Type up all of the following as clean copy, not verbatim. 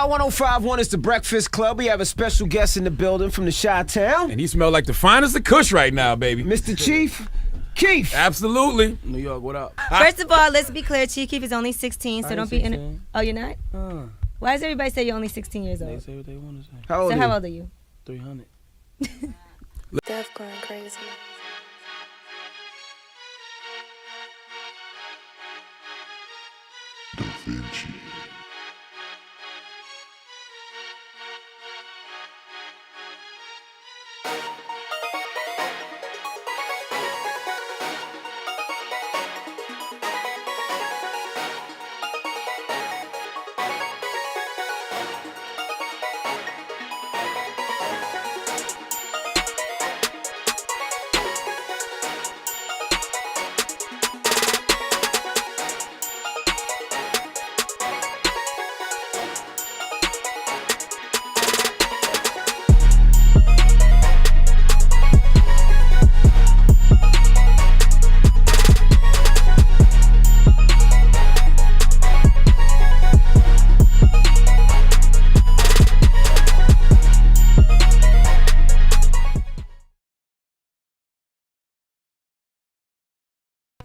1051 is the Breakfast Club. We have a special guest in the building from the Chi-Town. And he smelled like the finest of Kush right now, baby. Mr. Chief Keef. Absolutely. New York, what up? First of all, let's be clear. Chief Keef is only 16, so don't be in. Oh, you're not? Why does everybody say you're only 16 years old? They say what they want to say. How old How old are you? 300. Death going crazy.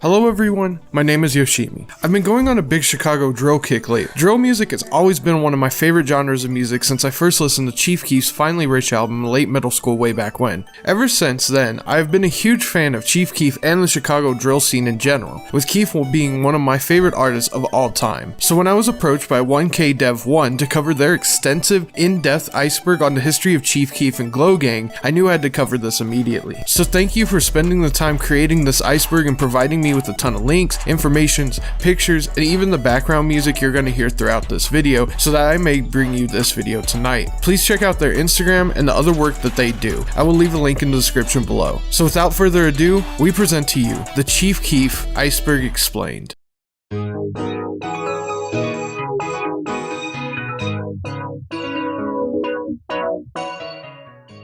Hello everyone, my name is Yoshimi. I've been going on a big Chicago drill kick lately. Drill music has always been one of my favorite genres of music since I first listened to Chief Keef's Finally Rich album in late middle school way back when. Ever since then, I have been a huge fan of Chief Keef and the Chicago drill scene in general, with Keef being one of my favorite artists of all time. So when I was approached by 1K Dev 1 to cover their extensive, in-depth iceberg on the history of Chief Keef and Glow Gang, I knew I had to cover this immediately. So thank you for spending the time creating this iceberg and providing me with a ton of links, informations, pictures, and even the background music you're going to hear throughout this video so that I may bring you this video tonight. Please check out their Instagram and the other work that they do. I will leave a link in the description below. So without further ado, we present to you the Chief Keef Iceberg Explained.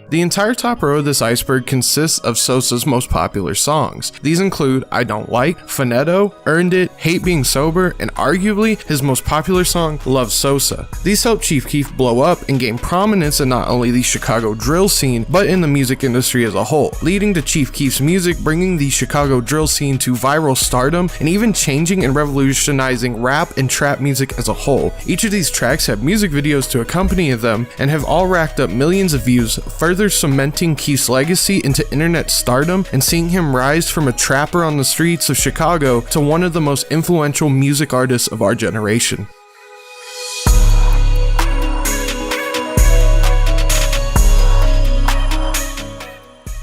The entire top row of this iceberg consists of Sosa's most popular songs. These include I Don't Like, Finetto, Earned It, Hate Being Sober, and arguably his most popular song, Love Sosa. These helped Chief Keef blow up and gain prominence in not only the Chicago drill scene, but in the music industry as a whole, leading to Chief Keef's music bringing the Chicago drill scene to viral stardom and even changing and revolutionizing rap and trap music as a whole. Each of these tracks have music videos to accompany them and have all racked up millions of views, further cementing Keef's legacy into internet stardom and seeing him rise from a trapper on the streets of Chicago to one of the most influential music artists of our generation.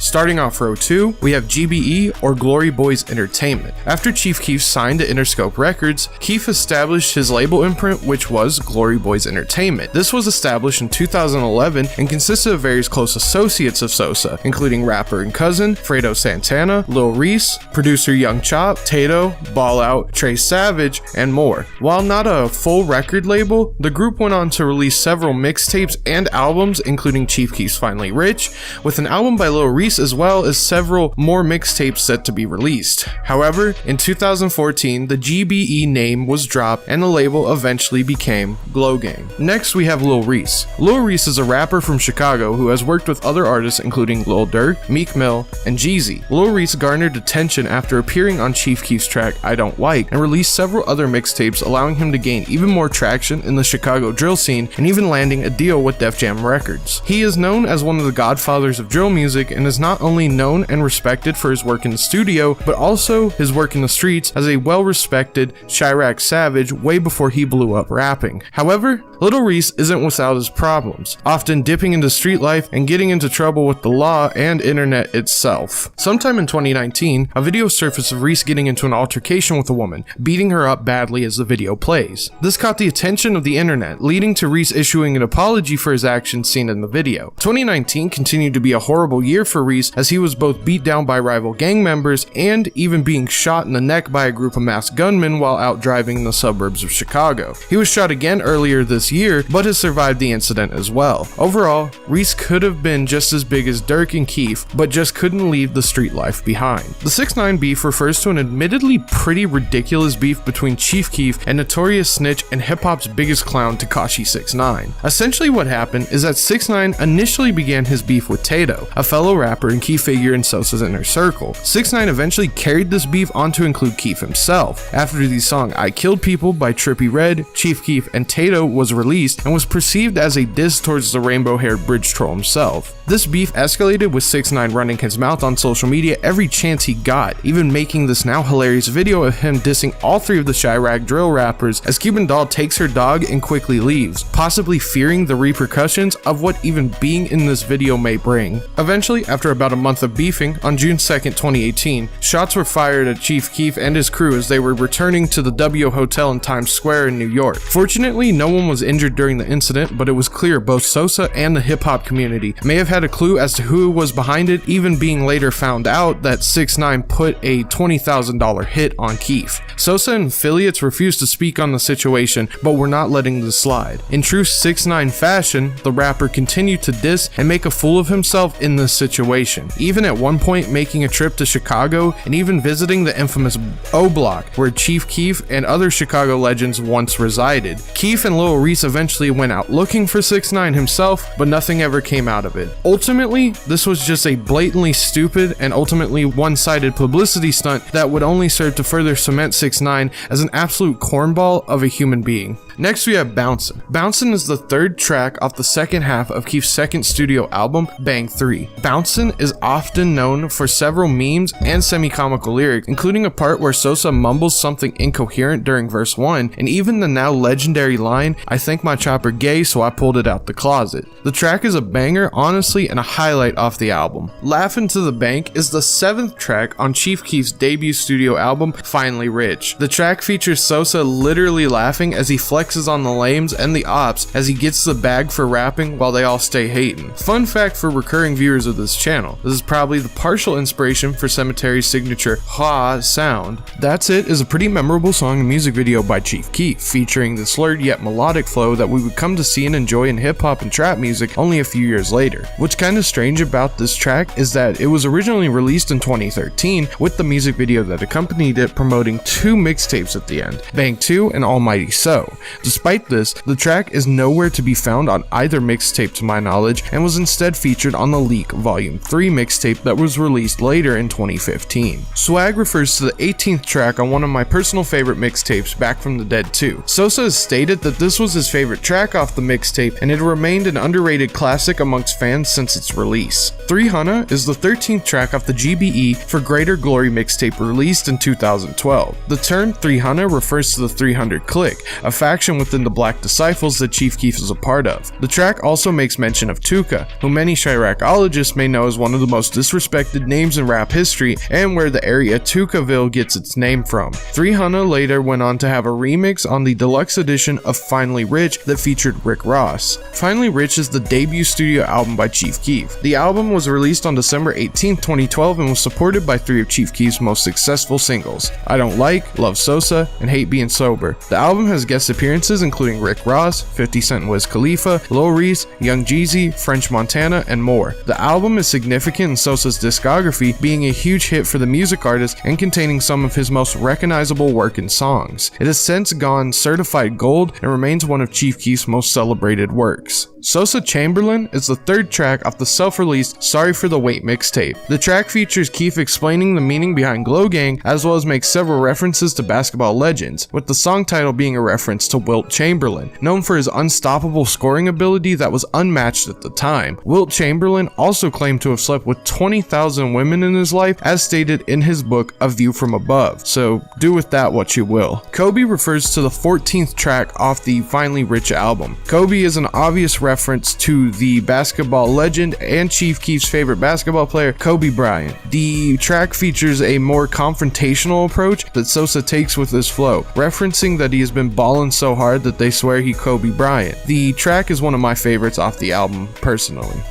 Starting off row 2, we have GBE or Glory Boys Entertainment. After Chief Keef signed to Interscope Records, Keef established his label imprint, which was Glory Boys Entertainment. This was established in 2011 and consisted of various close associates of Sosa, including rapper and cousin Fredo Santana, Lil Reese, producer Young Chop, Tato, Ball Out, Trey Savage, and more. While not a full record label, the group went on to release several mixtapes and albums, including Chief Keef's Finally Rich, with an album by Lil Reese as well as several more mixtapes set to be released. However, in 2014, the GBE name was dropped and the label eventually became Glow Gang. Next, we have Lil Reese. Lil Reese is a rapper from Chicago who has worked with other artists including Lil Durk, Meek Mill, and Jeezy. Lil Reese garnered attention after appearing on Chief Keef's track I Don't Like and released several other mixtapes, allowing him to gain even more traction in the Chicago drill scene and even landing a deal with Def Jam Records. He is known as one of the godfathers of drill music and is not only known and respected for his work in the studio, but also his work in the streets as a well-respected Chirac Savage way before he blew up rapping. However, Lil Reese isn't without his problems, often dipping into street life and getting into trouble with the law and internet itself. Sometime in 2019, a video surfaced of Reese getting into an altercation with a woman, beating her up badly as the video plays. This caught the attention of the internet, leading to Reese issuing an apology for his actions seen in the video. 2019 continued to be a horrible year for Reese stories, as he was both beat down by rival gang members and even being shot in the neck by a group of masked gunmen while out driving in the suburbs of Chicago. He was shot again earlier this year, but has survived the incident as well. Overall, Reese could have been just as big as Dirk and KEEF, but just couldn't leave the street life behind. The 6ix9ine beef refers to an admittedly pretty ridiculous beef between Chief Keef and notorious snitch and hip-hop's biggest clown Tekashi 6ix9ine. Essentially what happened is that 6ix9ine initially began his beef with Tato, a fellow rapper and key figure in Sosa's inner circle. 6ix9ine eventually carried this beef on to include Keef himself. After the song I Killed People by Trippie Redd, Chief Keef, and Tato was released and was perceived as a diss towards the rainbow-haired bridge troll himself. This beef escalated with 6ix9ine running his mouth on social media every chance he got, even making this now hilarious video of him dissing all 3 of the Chirac drill rappers as Cuban Doll takes her dog and quickly leaves, possibly fearing the repercussions of what even being in this video may bring. Eventually, after about a month of beefing, on June 2nd, 2018, shots were fired at Chief Keef and his crew as they were returning to the W Hotel in Times Square in New York. Fortunately, no one was injured during the incident, but it was clear both Sosa and the hip-hop community may have had a clue as to who was behind it, even being later found out that 6ix9ine put a $20,000 hit on Keef. Sosa and affiliates refused to speak on the situation, but were not letting this slide. In true 6ix9ine fashion, the rapper continued to diss and make a fool of himself in this situation, even at one point making a trip to Chicago and even visiting the infamous O Block, where Chief Keef and other Chicago legends once resided. Keef and Lil Reese eventually went out looking for 6ix9ine himself, but nothing ever came out of it. Ultimately, this was just a blatantly stupid and ultimately one-sided publicity stunt that would only serve to further cement 6ix9ine as an absolute cornball of a human being. Next we have Bouncin'. Bouncin' is the 3rd track off the second half of Keef's second studio album, Bang 3. Bouncin' is often known for several memes and semi-comical lyrics, including a part where Sosa mumbles something incoherent during verse 1, and even the now legendary line, "I think my chopper gay so I pulled it out the closet." The track is a banger, honestly, and a highlight off the album. Laughin' to the Bank is the 7th track on Chief Keef's debut studio album, Finally Rich. The track features Sosa literally laughing as he flexes on the lames and the ops as he gets the bag for rapping while they all stay hatin'. Fun fact for recurring viewers of this channel, this is probably the partial inspiration for Cemetery's signature ha sound. That's It is a pretty memorable song and music video by Chief Keef, featuring the slurred yet melodic flow that we would come to see and enjoy in hip hop and trap music only a few years later. What's kinda strange about this track is that it was originally released in 2013 with the music video that accompanied it promoting 2 mixtapes at the end, Bang 2 and Almighty So. Despite this, the track is nowhere to be found on either mixtape to my knowledge and was instead featured on the Leak Volume 3 mixtape that was released later in 2015. Swag refers to the 18th track on one of my personal favorite mixtapes, Back from the Dead 2. Sosa has stated that this was his favorite track off the mixtape and it remained an underrated classic amongst fans since its release. 300 is the 13th track off the GBE for Greater Glory mixtape released in 2012. The term 300 refers to the 300 Clique, a faction within the Black Disciples that Chief Keef is a part of. The track also makes mention of Tuka, who many Chiracologists may know as one of the most disrespected names in rap history and where the area Tukaville gets its name from. 300 later went on to have a remix on the deluxe edition of Finally Rich that featured Rick Ross. Finally Rich is the debut studio album by Chief Keef. The album was released on December 18, 2012 and was supported by 3 of Chief Keef's most successful singles, I Don't Like, Love Sosa, and Hate Being Sober. The album has guest appearances including Rick Ross, 50 Cent and Wiz Khalifa, Lil Reese, Young Jeezy, French Montana, and more. The album is significant in Sosa's discography, being a huge hit for the music artist and containing some of his most recognizable work and songs. It has since gone certified gold and remains one of Chief Keef's most celebrated works. Sosa Chamberlain is the 3rd track off the self-released Sorry for the Wait mixtape. The track features Keef explaining the meaning behind Glow Gang as well as makes several references to basketball legends, with the song title being a reference to Wilt Chamberlain, known for his unstoppable scoring ability that was unmatched at the time. Wilt Chamberlain also claimed to have slept with 20,000 women in his life, as stated in his book A View from Above, so do with that what you will. Kobe refers to the 14th track off the Finally Rich album. Kobe is an obvious reference to the basketball legend and Chief Keef's favorite basketball player, Kobe Bryant. The track features a more confrontational approach that Sosa takes with his flow, referencing that he has been ballin' so hard that they swear he Kobe Bryant. The track is one of my favorites off the album, personally.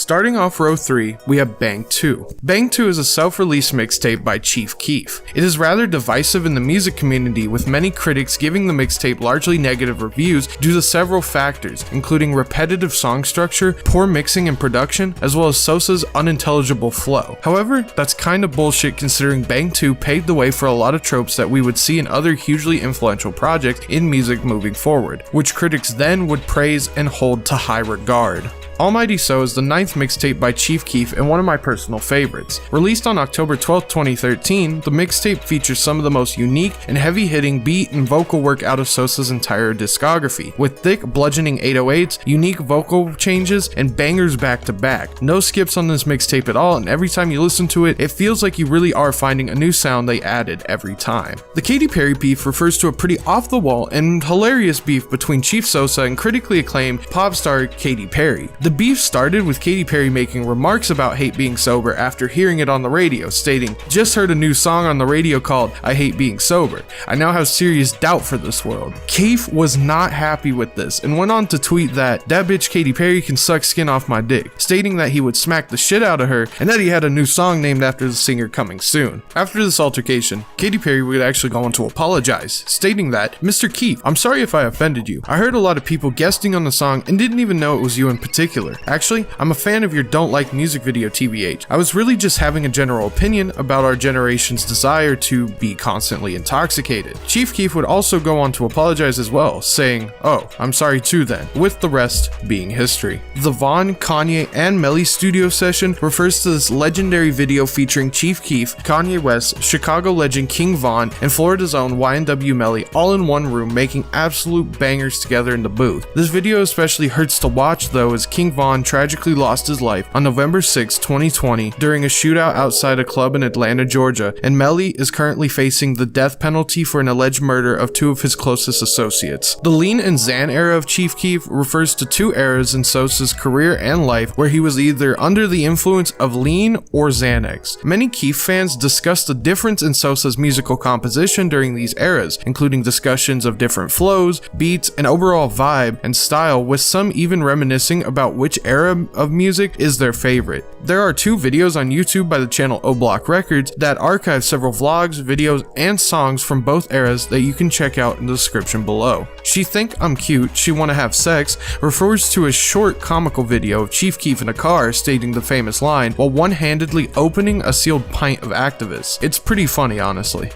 Starting off row 3, we have Bang 2. Bang 2 is a self-release mixtape by Chief Keef. It is rather divisive in the music community, with many critics giving the mixtape largely negative reviews due to several factors, including repetitive song structure, poor mixing and production, as well as Sosa's unintelligible flow. However, that's kind of bullshit considering Bang 2 paved the way for a lot of tropes that we would see in other hugely influential projects in music moving forward, which critics then would praise and hold to high regard. Almighty So is the 9th mixtape by Chief Keef and one of my personal favorites. Released on October 12, 2013, the mixtape features some of the most unique and heavy-hitting beat and vocal work out of Sosa's entire discography, with thick, bludgeoning 808s, unique vocal changes, and bangers back-to-back. No skips on this mixtape at all, and every time you listen to it, it feels like you really are finding a new sound they added every time. The Katy Perry beef refers to a pretty off-the-wall and hilarious beef between Chief Sosa and critically acclaimed pop star Katy Perry. The beef started with Katy Perry making remarks about Hate Being Sober after hearing it on the radio, stating, "Just heard a new song on the radio called I Hate Being Sober. I now have serious doubt for this world." Keef was not happy with this and went on to tweet that bitch Katy Perry can suck skin off my dick, stating that he would smack the shit out of her and that he had a new song named after the singer coming soon. After this altercation, Katy Perry would actually go on to apologize, stating that, "Mr. Keef, I'm sorry if I offended you. I heard a lot of people guesting on the song and didn't even know it was you in particular. Actually, I'm a fan of your Don't Like music video, TBH. I was really just having a general opinion about our generation's desire to be constantly intoxicated." Chief Keef would also go on to apologize as well, saying, "Oh, I'm sorry too then," with the rest being history. The Vaughn, Kanye, and Melly studio session refers to this legendary video featuring Chief Keef, Kanye West, Chicago legend King Von, and Florida's own YNW Melly all in one room making absolute bangers together in the booth. This video especially hurts to watch though, as King Von tragically lost his life on November 6, 2020 during a shootout outside a club in Atlanta, Georgia, and Melly is currently facing the death penalty for an alleged murder of two of his closest associates. The Lean and Xan era of Chief Keef refers to two eras in Sosa's career and life where he was either under the influence of Lean or Xanax. Many Keef fans discuss the difference in Sosa's musical composition during these eras, including discussions of different flows, beats, and overall vibe and style, with some even reminiscing about which era of music is their favorite. There are 2 videos on YouTube by the channel O Block Records that archive several vlogs, videos, and songs from both eras that you can check out in the description below. She Think I'm Cute, She Wanna Have Sex refers to a short comical video of Chief Keef in a car stating the famous line while one-handedly opening a sealed pint of Actavis. It's pretty funny, honestly.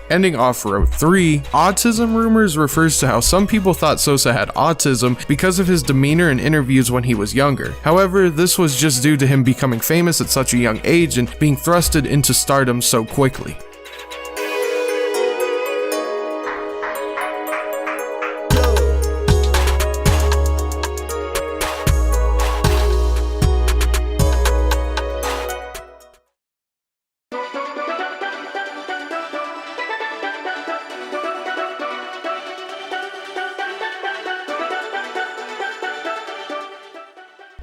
Ending off row 3, autism rumors refers to how some people thought Sosa had autism because of his demeanor in interviews when he was younger. However, this was just due to him becoming famous at such a young age and being thrusted into stardom so quickly.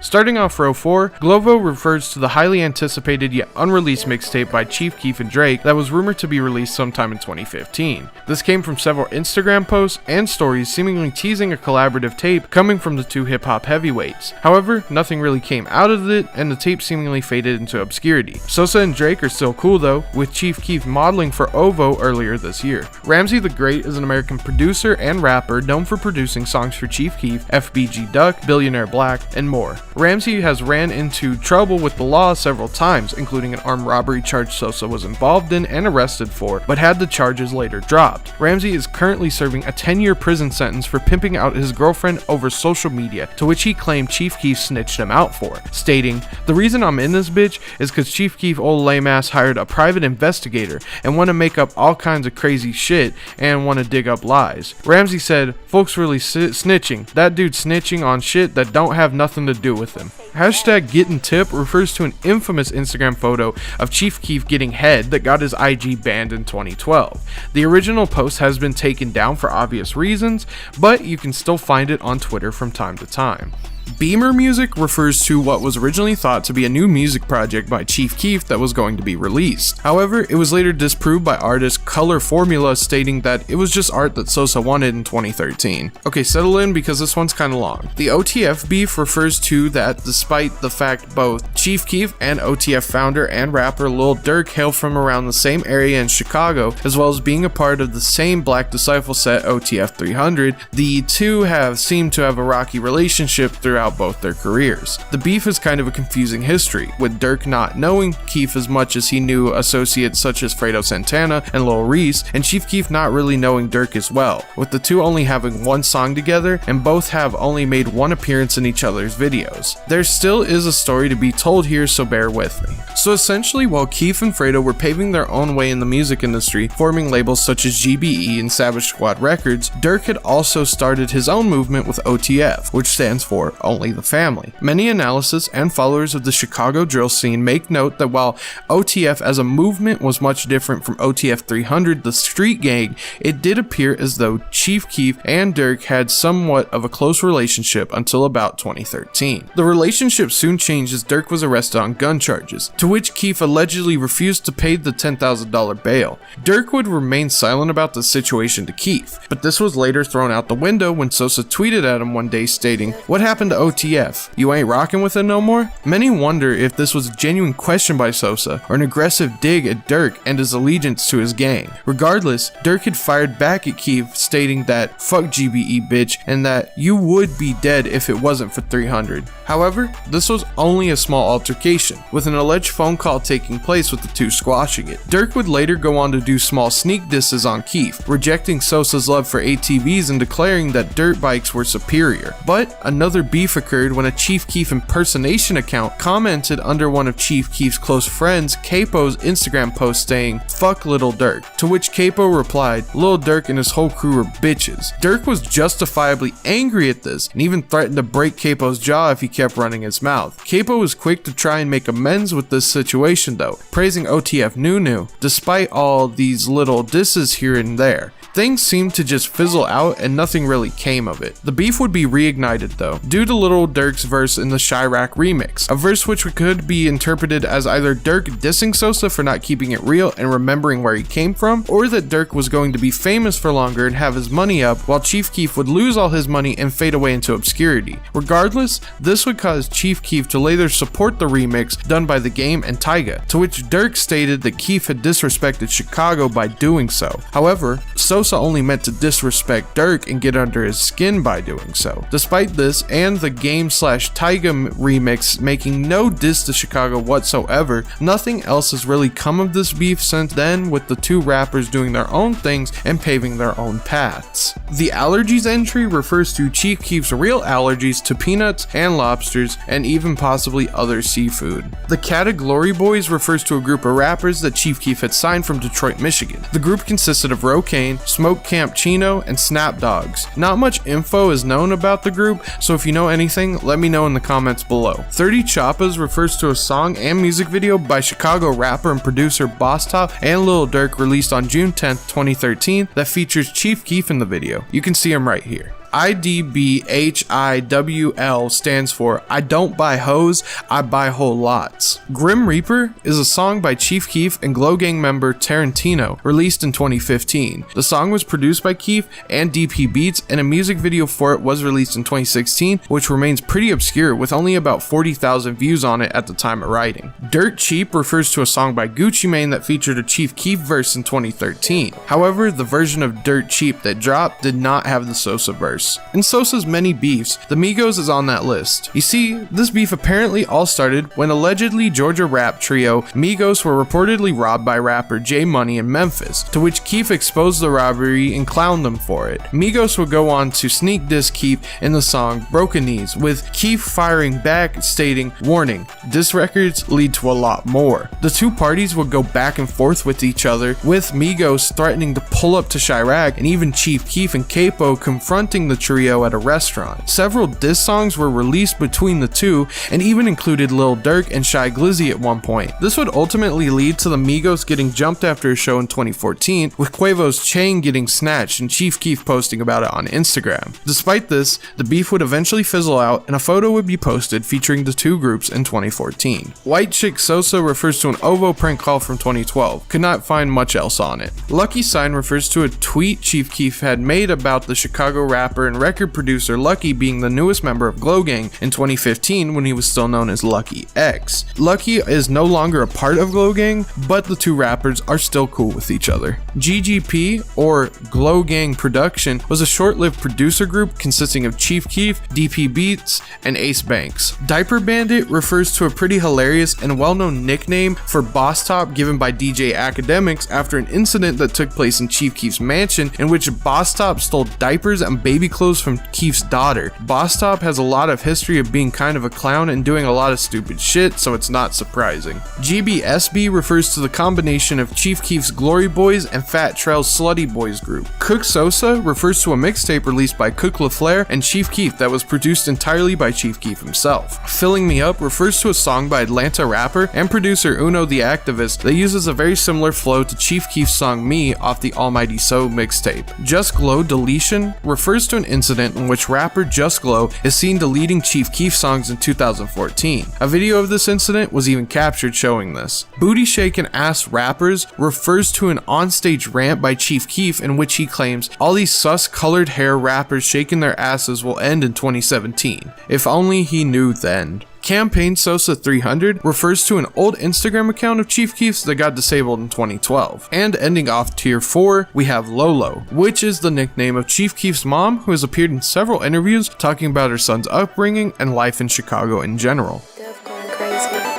Starting off row 4, Glovo refers to the highly anticipated yet unreleased mixtape by Chief Keef and Drake that was rumored to be released sometime in 2015. This came from several Instagram posts and stories seemingly teasing a collaborative tape coming from the 2 hip-hop heavyweights. However, nothing really came out of it and the tape seemingly faded into obscurity. Sosa and Drake are still cool though, with Chief Keef modeling for OVO earlier this year. Ramsey the Great is an American producer and rapper known for producing songs for Chief Keef, FBG Duck, Billionaire Black, and more. Ramsey has ran into trouble with the law several times, including an armed robbery charge Sosa was involved in and arrested for, but had the charges later dropped. Ramsey is currently serving a 10-year prison sentence for pimping out his girlfriend over social media, to which he claimed Chief Keef snitched him out for, stating, "The reason I'm in this bitch is cause Chief Keef old lame ass hired a private investigator and want to make up all kinds of crazy shit and want to dig up lies." Ramsey said, "Folks really snitching. That dude snitching on shit that don't have nothing to do with him." Hashtag Getting Tip refers to an infamous Instagram photo of Chief Keef getting head that got his IG banned in 2012. The original post has been taken down for obvious reasons, but you can still find it on Twitter from time to time. Beamer music refers to what was originally thought to be a new music project by Chief Keef that was going to be released. However, it was later disproved by artist Color Formula, stating that it was just art that Sosa wanted in 2013. Okay, settle in because this one's kinda long. The OTF beef refers to that despite the fact both Chief Keef and OTF founder and rapper Lil Durk hail from around the same area in Chicago, as well as being a part of the same Black Disciple set OTF 300, the two have seemed to have a rocky relationship throughout both their careers. The beef is kind of a confusing history, with Durk not knowing Keef as much as he knew associates such as Fredo Santana and Lil Reese, and Chief Keef not really knowing Durk as well, with the two only having one song together and both have only made one appearance in each other's videos. There still is a story to be told here, so bear with me. So essentially, while Keef and Fredo were paving their own way in the music industry, forming labels such as GBE and Savage Squad Records, Durk had also started his own movement with OTF, which stands for Only the Family. Many analysts and followers of the Chicago drill scene make note that while OTF as a movement was much different from OTF 300, the street gang, it did appear as though Chief Keef and Durk had somewhat of a close relationship until about 2013. The relationship soon changed as Durk was arrested on gun charges, to which Keef allegedly refused to pay the $10,000 bail. Durk would remain silent about the situation to Keef, but this was later thrown out the window when Sosa tweeted at him one day stating, "What happened to OTF? You ain't rocking with it no more?" Many wonder if this was a genuine question by Sosa or an aggressive dig at Durk and his allegiance to his gang. Regardless, Durk had fired back at Keef stating that "fuck GBE bitch" and that "you would be dead if it wasn't for 300. However, this was only a small altercation, with an alleged phone call taking place with the two squashing it. Durk would later go on to do small sneak disses on Keef, rejecting Sosa's love for ATVs and declaring that dirt bikes were superior. But another beef occurred when a Chief Keef impersonation account commented under one of Chief Keef's close friends, Capo's Instagram post saying, "Fuck Lil Durk," to which Capo replied, "Lil Durk and his whole crew are bitches." Durk was justifiably angry at this and even threatened to break Capo's jaw if he kept running his mouth. Capo was quick to try and make amends with this situation though, praising OTF Nunu, despite all these little disses here and there. Things seemed to just fizzle out and nothing really came of it. The beef would be reignited though, due to Lil Durk's verse in the Chirac remix, a verse which could be interpreted as either Durk dissing Sosa for not keeping it real and remembering where he came from, or that Durk was going to be famous for longer and have his money up, while Chief Keef would lose all his money and fade away into obscurity. Regardless, this would cause Chief Keef to later support the remix done by The Game and Tyga, to which Durk stated that Keef had disrespected Chicago by doing so. However, Sosa only meant to disrespect Durk and get under his skin by doing so. Despite this and the Game/Tyga remix making no diss to Chicago whatsoever, nothing else has really come of this beef since then, with the two rappers doing their own things and paving their own paths. The allergies entry refers to Chief Keef's real allergies to peanuts and lobsters and even possibly other seafood. The Category Boys refers to a group of rappers that Chief Keef had signed from Detroit, Michigan. The group consisted of Rokane, Smoke Camp Chino, and Snap Dogs. Not much info is known about the group, so if you know anything, let me know in the comments below. 30 Choppas refers to a song and music video by Chicago rapper and producer Boss Top and Lil Durk released on June 10th, 2013 that features Chief Keef in the video. You can see him right here. IDBHIWL stands for I don't buy hoes, I buy whole lots. Grim Reaper is a song by Chief Keef and Glow Gang member Tarantino, released in 2015. The song was produced by Keef and DP Beats, and a music video for it was released in 2016, which remains pretty obscure with only about 40,000 views on it at the time of writing. Dirt Cheap refers to a song by Gucci Mane that featured a Chief Keef verse in 2013. However, the version of Dirt Cheap that dropped did not have the Sosa verse. In Sosa's many beefs, the Migos is on that list. You see, this beef apparently all started when allegedly Georgia rap trio Migos were reportedly robbed by rapper J Money in Memphis, to which Keef exposed the robbery and clowned them for it. Migos would go on to sneak diss Keef in the song Broken Knees, with Keef firing back stating, "Warning, diss records lead to a lot more." The two parties would go back and forth with each other, with Migos threatening to pull up to Chirac and even Chief Keef and Capo confronting the the trio at a restaurant. Several diss songs were released between the two and even included Lil Durk and Shy Glizzy at one point. This would ultimately lead to the Migos getting jumped after a show in 2014, with Quavo's chain getting snatched and Chief Keef posting about it on Instagram. Despite this, the beef would eventually fizzle out and a photo would be posted featuring the two groups in 2014. White Chick Sosa refers to an OVO prank call from 2012. Could not find much else on it. Lucky Sign refers to a tweet Chief Keef had made about the Chicago rapper and record producer Lucky being the newest member of Glow Gang in 2015 when he was still known as Lucky X. Lucky is no longer a part of Glow Gang, but the two rappers are still cool with each other. GGP, or Glow Gang Production, was a short-lived producer group consisting of Chief Keef, DP Beats, and Ace Banks. Diaper Bandit refers to a pretty hilarious and well-known nickname for Boss Top given by DJ Academics after an incident that took place in Chief Keef's mansion in which Boss Top stole diapers and baby clothes from Keef's daughter. Boss Top has a lot of history of being kind of a clown and doing a lot of stupid shit, so it's not surprising. GBSB refers to the combination of Chief Keef's Glory Boys and Fat Trell's Slutty Boys group. Cook Sosa refers to a mixtape released by Cook LaFleur and Chief Keef that was produced entirely by Chief Keef himself. Filling Me Up refers to a song by Atlanta rapper and producer Uno the Activist that uses a very similar flow to Chief Keef's song Me off the Almighty So mixtape. Just Glow Deletion refers to an incident in which rapper Just Glow is seen deleting Chief Keef songs in 2014. A video of this incident was even captured showing this. Booty Shakin' Ass Rappers refers to an onstage rant by Chief Keef in which he claims all these sus colored hair rappers shaking their asses will end in 2017. If only he knew then. Campaign Sosa 300 refers to an old Instagram account of Chief Keef's that got disabled in 2012. And ending off tier 4, we have Lolo, which is the nickname of Chief Keef's mom, who has appeared in several interviews talking about her son's upbringing and life in Chicago in general. Dev going crazy.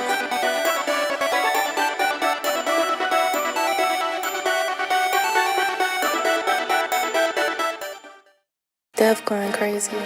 Dev going crazy.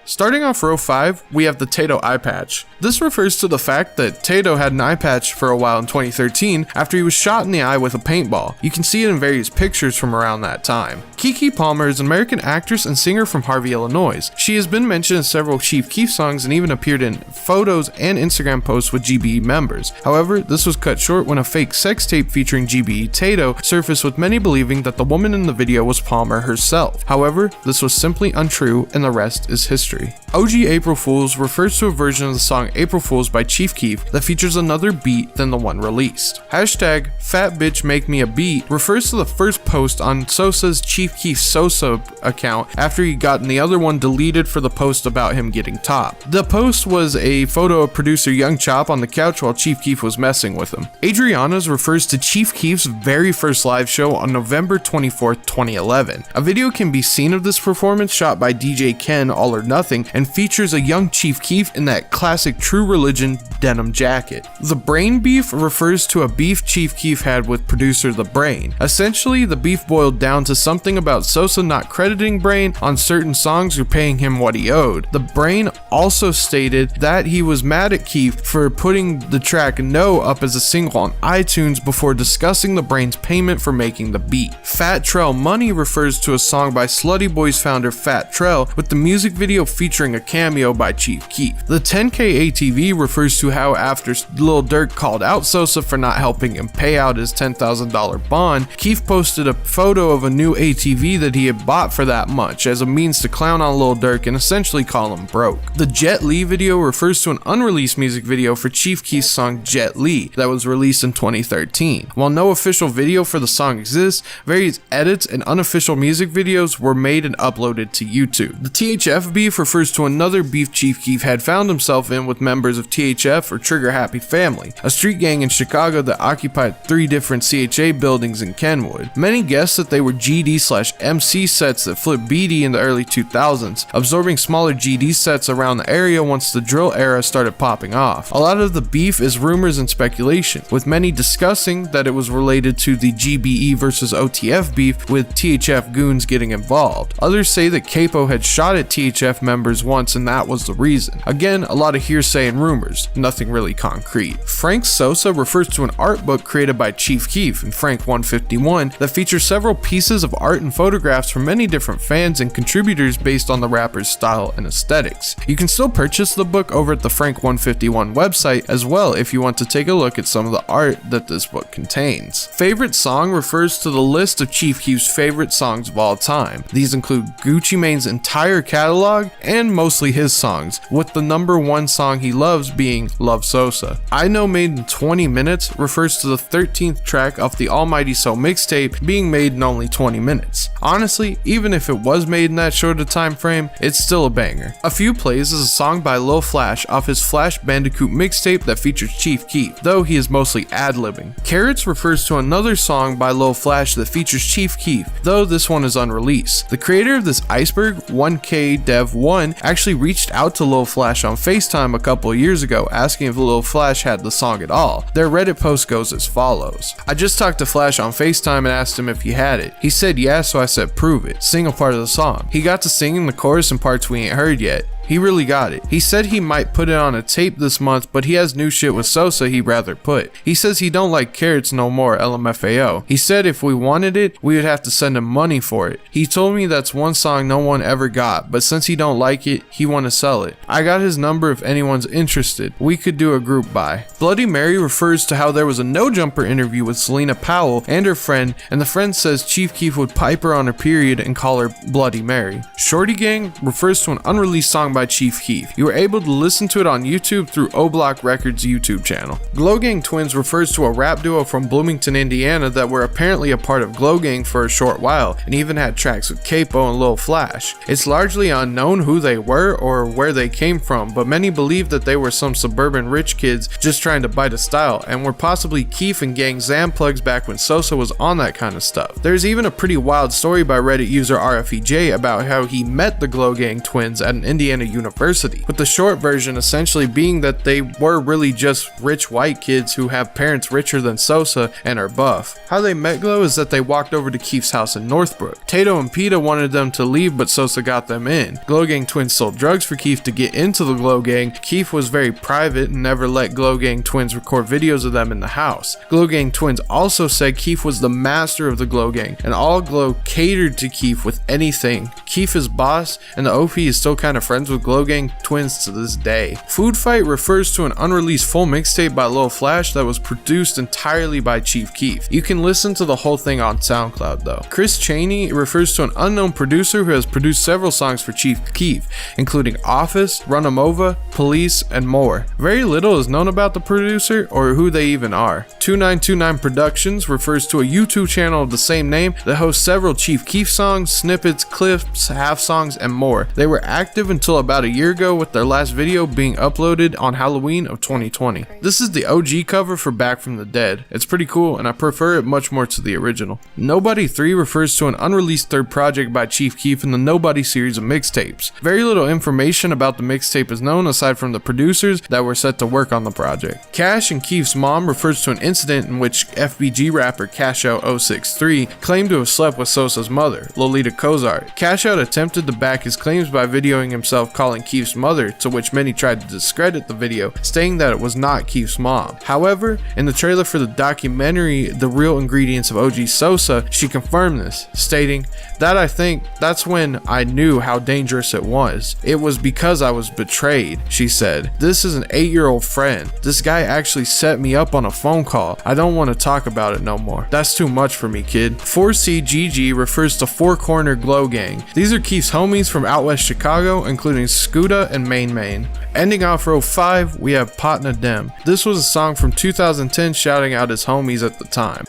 Starting off row 5, we have the Tato eye patch. This refers to the fact that Tato had an eye patch for a while in 2013 after he was shot in the eye with a paintball. You can see it in various pictures from around that time. Keke Palmer is an American actress and singer from Harvey, Illinois. She has been mentioned in several Chief Keef songs and even appeared in photos and Instagram posts with GBE members. However, this was cut short when a fake sex tape featuring GBE Tato surfaced, with many believing that the woman in the video was Palmer herself. However, this was simply untrue and the rest is history. OG April Fools refers to a version of the song April Fools by Chief Keef that features another beat than the one released. Hashtag Fat Bitch Make Me a Beat refers to the first post on Sosa's Chief Keef Sosa account after he gotten the other one deleted for the post about him getting top. The post was a photo of producer Young Chop on the couch while Chief Keef was messing with him. Adriana's refers to Chief Keef's very first live show on November 24th, 2011. A video can be seen of this performance shot by DJ Ken All or Nothing and features a young Chief Keef in that classic True Religion denim jacket. The Brain beef refers to a beef Chief Keef had with producer The Brain. Essentially, the beef boiled down to something about Sosa not crediting Brain on certain songs or paying him what he owed. The Brain also stated that he was mad at Keef for putting the track No up as a single on iTunes before discussing The Brain's payment for making the beat. Fat Trell Money refers to a song by Slutty Boys founder Fat Trell, with the music video featuring a cameo by Chief Keef. The 10K ATV refers to how after Lil Durk called out Sosa for not helping him pay out his $10,000 bond, Keef posted a photo of a new ATV that he had bought for that much as a means to clown on Lil Durk and essentially call him broke. The Jet Li video refers to an unreleased music video for Chief Keef's song Jet Li that was released in 2013. While no official video for the song exists, various edits and unofficial music videos were made and uploaded to YouTube. The THF beef refers to another beef Chief Keef had found himself in with members of THF or Trigger Happy Family, a street gang in Chicago that occupied 3 different CHA buildings in Kenwood. Many guess that they were GD/MC sets that flipped BD in the early 2000s, absorbing smaller GD sets around the area once the drill era started popping off. A lot of the beef is rumors and speculation, with many discussing that it was related to the GBE versus OTF beef with THF goons getting involved. Others say that Capo had shot at THF members members once and that was the reason. Again, a lot of hearsay and rumors, nothing really concrete. Frank Sosa refers to an art book created by Chief Keef in Frank 151 that features several pieces of art and photographs from many different fans and contributors based on the rapper's style and aesthetics. You can still purchase the book over at the Frank 151 website as well if you want to take a look at some of the art that this book contains. Favorite song refers to the list of Chief Keef's favorite songs of all time. These include Gucci Mane's entire catalog and mostly his songs, with the number one song he loves being Love Sosa. I Know Made in 20 Minutes refers to the 13th track off the Almighty So mixtape being made in only 20 minutes. Honestly, even if it was made in that short a time frame, it's still a banger. A Few Plays is a song by Lil Flash off his Flash Bandicoot mixtape that features Chief Keef, though he is mostly ad-libbing. Carrots refers to another song by Lil Flash that features Chief Keef, though this one is unreleased. The creator of this Iceberg, 1K Dev 1, actually reached out to Lil Flash on FaceTime a couple of years ago asking if Lil Flash had the song at all. Their Reddit post goes as follows. I just talked to Flash on FaceTime and asked him if he had it. He said yeah, so I said prove it. Sing a part of the song. He got to singing the chorus and parts we ain't heard yet. He really got it. He said he might put it on a tape this month, but he has new shit with Sosa he'd rather put. He says he don't like Carrots no more, LMFAO. He said if we wanted it, we would have to send him money for it. He told me that's one song no one ever got, but since he don't like it, he want to sell it. I got his number if anyone's interested. We could do a group buy. Bloody Mary refers to how there was a No Jumper interview with Selena Powell and her friend, and the friend says Chief Keef would pipe her on her period and call her Bloody Mary. Shorty Gang refers to an unreleased song by Chief Keef. You were able to listen to it on YouTube through O-Block Records YouTube channel. Glow Gang Twins refers to a rap duo from Bloomington, Indiana that were apparently a part of Glow Gang for a short while and even had tracks with Capo and Lil Flash. It's largely unknown who they were or where they came from, but many believe that they were some suburban rich kids just trying to bite a style and were possibly Keef and Gang Zam plugs back when Sosa was on that kind of stuff. There's even a pretty wild story by Reddit user RFEJ about how he met the Glow Gang Twins at an Indiana university, with the short version essentially being that they were really just rich white kids who have parents richer than Sosa and are buff. How they met Glow is that they walked over to Keef's house in Northbrook. Tato and Peta wanted them to leave, but Sosa got them in. Glow Gang Twins sold drugs for Keef to get into the Glow Gang. Keef was very private and never let Glow Gang Twins record videos of them in the house. Glow Gang Twins also said Keef was the master of the Glow Gang, and all Glow catered to Keef with anything. Keef is boss, and the OP is still kind of friends with Glow Gang Twins to this day. Food Fight refers to an unreleased full mixtape by Lil Flash that was produced entirely by Chief Keef. You can listen to the whole thing on SoundCloud though. Chris Chaney refers to an unknown producer who has produced several songs for Chief Keef, including Office, Run 'Em Over, Police, and more. Very little is known about the producer or who they even are. 2929 Productions refers to a YouTube channel of the same name that hosts several Chief Keef songs, snippets, clips, half songs, and more. They were active until about a year ago, with their last video being uploaded on Halloween of 2020. This is the OG cover for Back from the Dead. It's pretty cool and I prefer it much more to the original. Nobody 3 refers to an unreleased third project by Chief Keef in the Nobody series of mixtapes. Very little information about the mixtape is known aside from the producers that were set to work on the project. Cash and Keef's mom refers to an incident in which FBG rapper Cash Out 063 claimed to have slept with Sosa's mother, Lolita Kozart. Cash Out attempted to back his claims by videoing himself calling Keef's mother, to which many tried to discredit the video, stating that it was not Keef's mom. However, in the trailer for the documentary The Real Ingredients of OG Sosa, she confirmed this, stating, "That I think that's when I knew how dangerous it was. It was because I was betrayed," she said. "This is an 8-year-old friend. This guy actually set me up on a phone call. I don't want to talk about it no more. That's too much for me, kid." 4CGG refers to Four Corner Glow Gang. These are Keef's homies from out west Chicago, including Scooda and Main. Ending off row 5, we have Patna Dem. This was a song from 2010 shouting out his homies at the time.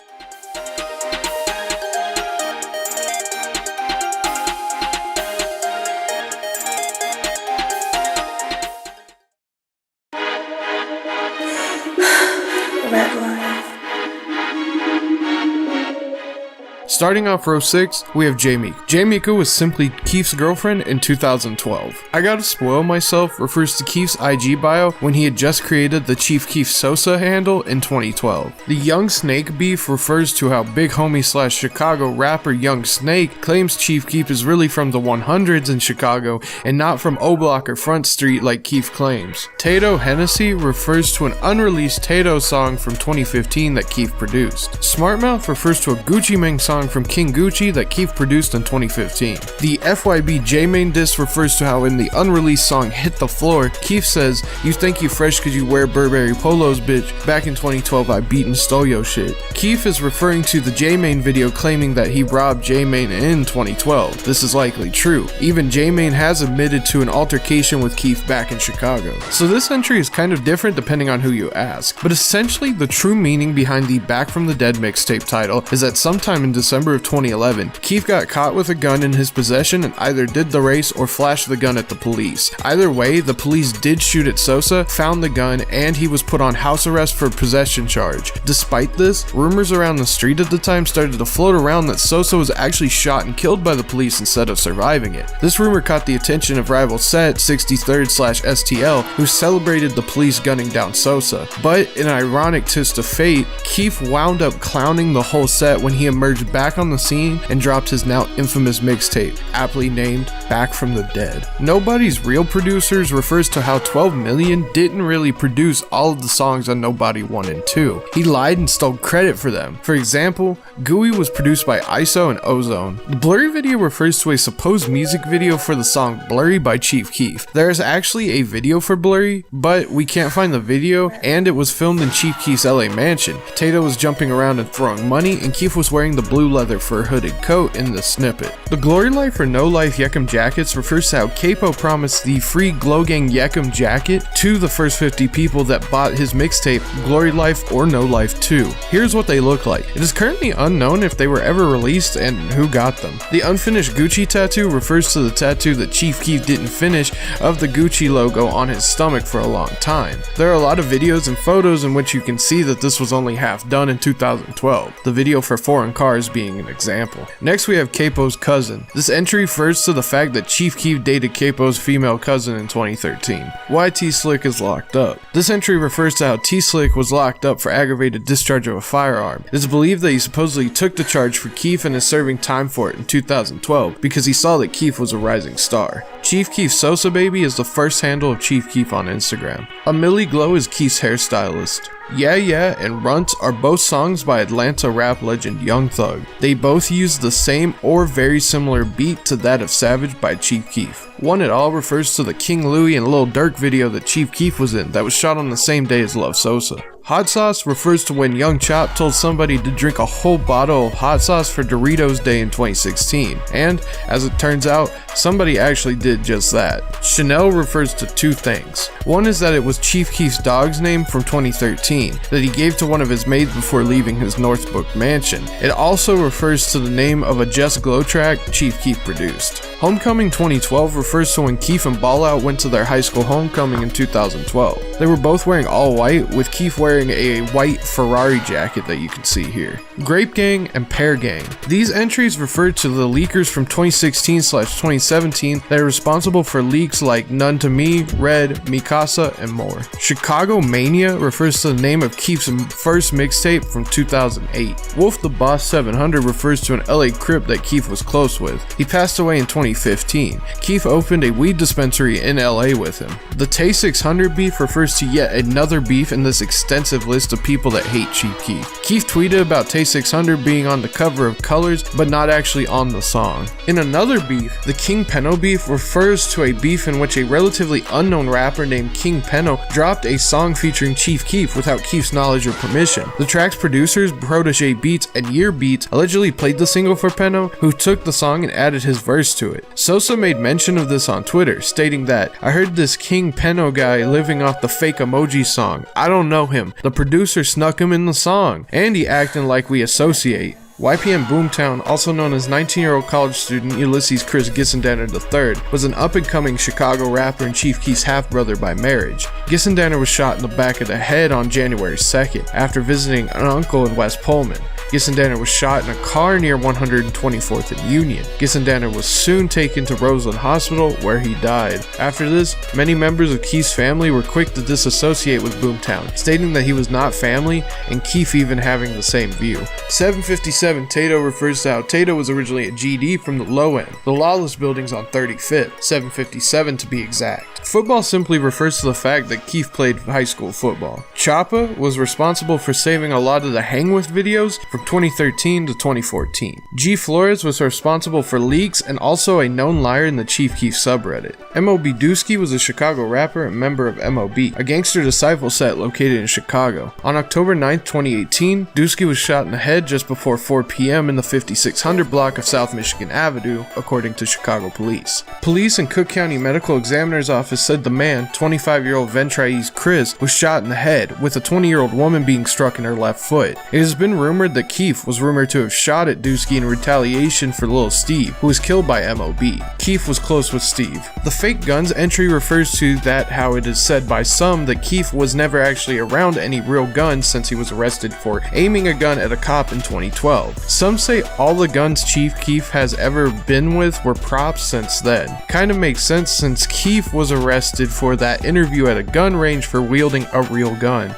Starting off row 6, we have J-Meek. J-Mika was simply Keef's girlfriend in 2012. I Gotta Spoil Myself refers to Keef's IG bio when he had just created the Chief Keef Sosa handle in 2012. The Young Snake beef refers to how big homie / Chicago rapper Young Snake claims Chief Keef is really from the 100s in Chicago and not from O-Block or Front Street like Keef claims. Tato Hennessy refers to an unreleased Tato song from 2015 that Keef produced. Smart Mouth refers to a Gucci Mane song from King Gucci that Keef produced in 2015. The FYB J-Mane diss refers to how in the unreleased song Hit the Floor, Keef says, "You think you fresh cause you wear Burberry polos, bitch. Back in 2012 I beat and stole your shit." Keef is referring to the J-Mane video claiming that he robbed J-Mane in 2012. This is likely true. Even J-Mane has admitted to an altercation with Keef back in Chicago. So this entry is kind of different depending on who you ask. But essentially the true meaning behind the Back from the Dead mixtape title is that sometime in December of 2011, Keef got caught with a gun in his possession and either did the race or flashed the gun at the police. Either way, the police did shoot at Sosa, found the gun, and he was put on house arrest for possession charge. Despite this, rumors around the street at the time started to float around that Sosa was actually shot and killed by the police instead of surviving it. This rumor caught the attention of rival Set 63rd/STL, who celebrated the police gunning down Sosa. But in an ironic twist of fate, Keef wound up clowning the whole set when he emerged back on the scene and dropped his now infamous mixtape, aptly named Back from the Dead. Nobody's Real Producers refers to how 12 Million didn't really produce all of the songs on Nobody 1 and 2. He lied and stole credit for them. For example, Gooey was produced by ISO and Ozone. The Blurry video refers to a supposed music video for the song Blurry by Chief Keef. There is actually a video for Blurry, but we can't find the video, and it was filmed in Chief Keef's LA mansion. Tato was jumping around and throwing money, and Keef was wearing the blue leather fur hooded coat in the snippet. The Glory Life or No Life Yekum jackets refers to how Capo promised the free Glow Gang Yekum jacket to the first 50 people that bought his mixtape Glory Life or No Life 2. Here's what they look like. It is currently unknown if they were ever released and who got them. The unfinished Gucci tattoo refers to the tattoo that Chief Keef didn't finish of the Gucci logo on his stomach for a long time. There are a lot of videos and photos in which you can see that this was only half done in 2012, the video for Foreign Cars being an example. Next we have Capo's cousin. This entry refers to the fact that Chief Keef dated Capo's female cousin in 2013. Why T-Slick is locked up. This entry refers to how T-Slick was locked up for aggravated discharge of a firearm. It is believed that he supposedly took the charge for Keef and is serving time for it in 2012 because he saw that Keef was a rising star. Chief Keef Sosa Baby is the first handle of Chief Keef on Instagram. A Millie Glow is Keef's hairstylist. Yeah Yeah and Runt are both songs by Atlanta rap legend Young Thug. They both use the same or very similar beat to that of Savage by Chief Keef. One It All refers to the King Louie and Lil Durk video that Chief Keef was in that was shot on the same day as Love Sosa. Hot Sauce refers to when Young Chop told somebody to drink a whole bottle of hot sauce for Doritos Day in 2016, and as it turns out, somebody actually did just that. Chanel refers to two things. One is that it was Chief Keef's dog's name from 2013 that he gave to one of his maids before leaving his Northbrook mansion. It also refers to the name of a Just Glow track Chief Keef produced. Homecoming 2012 refers to when Keef and Ball Out went to their high school homecoming in 2012. They were both wearing all white, with Keef wearing a white Ferrari jacket that you can see here. Grape Gang and Pear Gang. These entries refer to the leakers from 2016/2017 that are responsible for leaks like None to Me, Red, Mikasa, and more. Chicago Mania refers to the name of Keef's first mixtape from 2008. Wolf the Boss 700 refers to an LA Crip that Keef was close with. He passed away in 2015. Keef opened a weed dispensary in LA with him. The Tay 600 beef refers to yet another beef in this extensive list of people that hate Chief Keef. Keef tweeted about Tay 600 being on the cover of Colors, but not actually on the song. In another beef, the King Peno beef refers to a beef in which a relatively unknown rapper named King Peno dropped a song featuring Chief Keef without Keef's knowledge or permission. The track's producers, Protege Beats and Year Beats, allegedly played the single for Peno, who took the song and added his verse to it. Sosa made mention of this on Twitter, stating that, "I heard this King Peno guy living off the fake emoji song. I don't know him. The producer snuck him in the song, and he acting like we associate." YPM Boomtown, also known as 19-year-old college student Ulysses Chris Gissendaner III, was an up-and-coming Chicago rapper and Chief Keef's half-brother by marriage. Gissendaner was shot in the back of the head on January 2nd after visiting an uncle in West Pullman. Gissendaner was shot in a car near 124th and Union. Gissendaner was soon taken to Roseland Hospital, where he died. After this, many members of Keef's family were quick to disassociate with Boomtown, stating that he was not family, and Keef even having the same view. 757 Tato refers to how Tato was originally a GD from the low end, the Lawless buildings on 35th, 757 to be exact. Football simply refers to the fact that Keef played high school football. Choppa was responsible for saving a lot of the Hang With videos from 2013 to 2014. G Flores was responsible for leaks and also a known liar in the Chief Keef subreddit. MOB Dusky was a Chicago rapper and member of MOB, a gangster disciple set located in Chicago. On October 9, 2018, Dusky was shot in the head just before 4 p.m. in the 5600 block of South Michigan Avenue, according to Chicago police. Police and Cook County Medical Examiner's Office said the man, 25-year-old Ventrais Chris, was shot in the head, with a 20-year-old woman being struck in her left foot. It has been rumored that Keef was rumored to have shot at Dusky in retaliation for Lil Steve, who was killed by MOB. Keef was close with Steve. The fake guns entry refers to that how it is said by some that Keef was never actually around any real guns since he was arrested for aiming a gun at a cop in 2012. Some say all the guns Chief Keef has ever been with were props since then. Kinda makes sense since Keef was arrested for that interview at a gun range for wielding a real gun.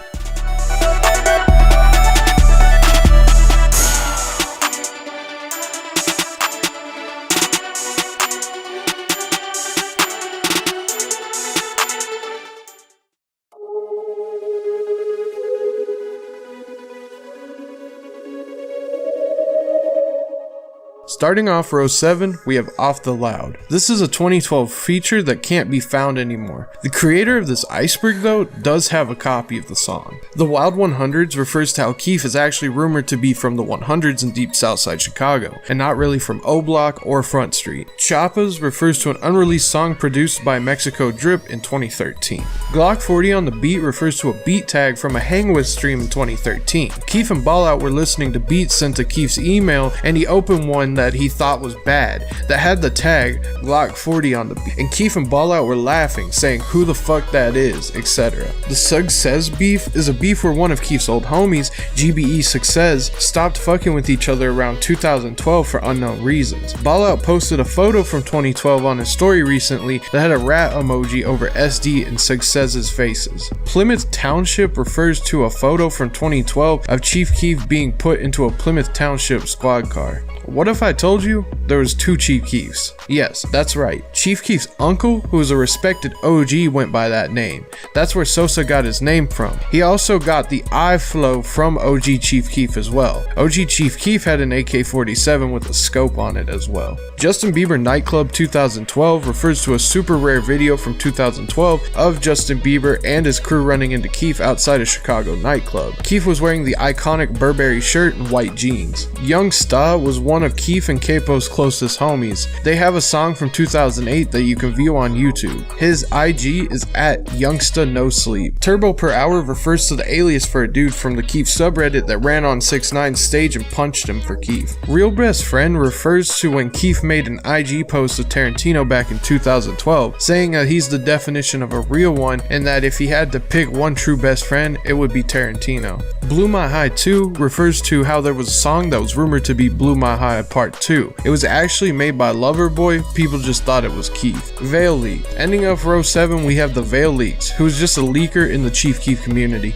Starting off row 7, we have Off the Loud. This is a 2012 feature that can't be found anymore. The creator of this ICEBERG though does have a copy of the song. The Wild 100s refers to how Keef is actually rumored to be from the 100s in deep Southside Chicago, and not really from O Block or Front Street. Choppas refers to an unreleased song produced by Mexico Drip in 2013. Glock 40 on the Beat refers to a beat tag from a Hang With stream in 2013. Keef and Ballout were listening to beats sent to Keef's email, and he opened one that he thought was bad that had the tag Glock 40 on the beat, and Keef and Ballout were laughing, saying who the fuck that is, etc. The Sug Says beef is a beef where one of Keef's old homies, GBE Success, stopped fucking with each other around 2012 for unknown reasons. Ballout posted a photo from 2012 on his story recently that had a rat emoji over SD and Success's faces. Plymouth Township refers to a photo from 2012 of Chief Keef being put into a Plymouth Township squad car. What if I told you there was 2 Chief Keefs? Yes, that's right. Chief Keef's uncle, who is a respected OG, went by that name. That's where Sosa got his name from. He also got the I flow from OG Chief Keef as well. OG Chief Keef had an AK-47 with a scope on it as well. Justin Bieber Nightclub 2012 refers to a super rare video from 2012 of Justin Bieber and his crew running into Keef outside a Chicago nightclub. Keef was wearing the iconic Burberry shirt and white jeans. Young Sta was one of Keef and Capo's closest homies. They have a song from 2008 that you can view on YouTube. His IG is at Youngsta No Sleep. Turbo Per Hour refers to the alias for a dude from the Keef subreddit that ran on 6ix9ine's stage and punched him for Keef. Real Best Friend refers to when Keef made an IG post of Tarantino back in 2012, saying that he's the definition of a real one and that if he had to pick one true best friend, it would be Tarantino. Blew My High 2 refers to how there was a song that was rumored to be Blew My High Part 2. It was actually made by Loverboy, people just thought it was Keef. Veil Leak. Ending up row 7, we have the Veil Leaks, who is just a leaker in the Chief Keef community.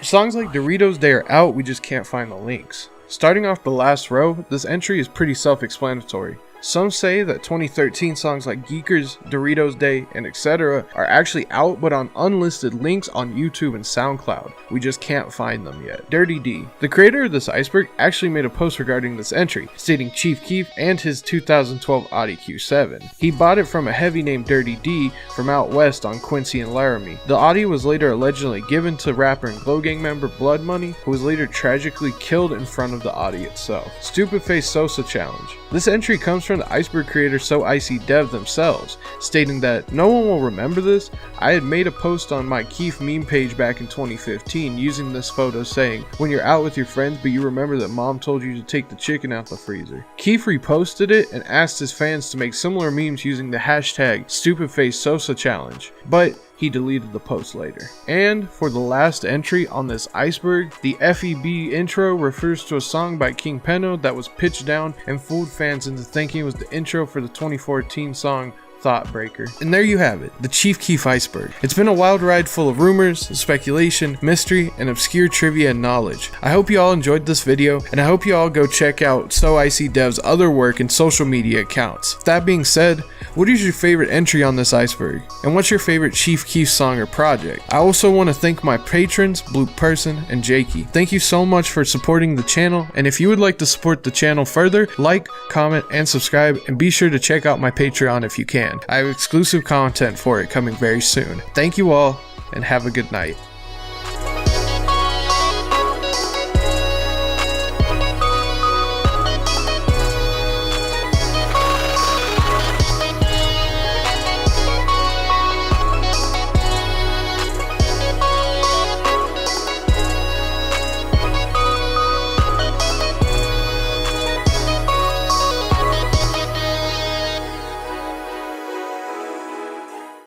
Songs like Doritos Day are out, we just can't find the links. Starting off the last row, this entry is pretty self-explanatory. Some say that 2013 songs like Geekers, Doritos Day, and etc. are actually out but on unlisted links on YouTube and SoundCloud. We just can't find them yet. Dirty D. The creator of this ICEBERG actually made a post regarding this entry, stating Chief Keef and his 2012 Audi Q7. He bought it from a heavy named Dirty D from out west on Quincy and Laramie. The Audi was later allegedly given to rapper and Glow Gang member Blood Money, who was later tragically killed in front of the Audi itself. Stupid Face Sosa Challenge. This entry comes from the Iceberg creator So Icy Dev themselves, stating that no one will remember this. I had made a post on my KEEF meme page back in 2015 using this photo saying, when you're out with your friends but you remember that mom told you to take the chicken out the freezer. KEEF reposted it and asked his fans to make similar memes using the hashtag StupidFaceSosa challenge, but he deleted the post later. And for the last entry on this iceberg, the FEB intro refers to a song by King Peno that was pitched down and fooled fans into thinking it was the intro for the 2014 song Thoughtbreaker. And there you have it, the Chief Keef iceberg. It's been a wild ride full of rumors, speculation, mystery, and obscure trivia and knowledge. I hope you all enjoyed this video, and I hope you all go check out So Icy Dev's other work and social media accounts. With that being said, what is your favorite entry on this iceberg? And what's your favorite Chief Keef song or project? I also want to thank my patrons, Blue Person and Jakey. Thank you so much for supporting the channel, and if you would like to support the channel further, like, comment, and subscribe, and be sure to check out my Patreon if you can. I have exclusive content for it coming very soon. Thank you all, and have a good night.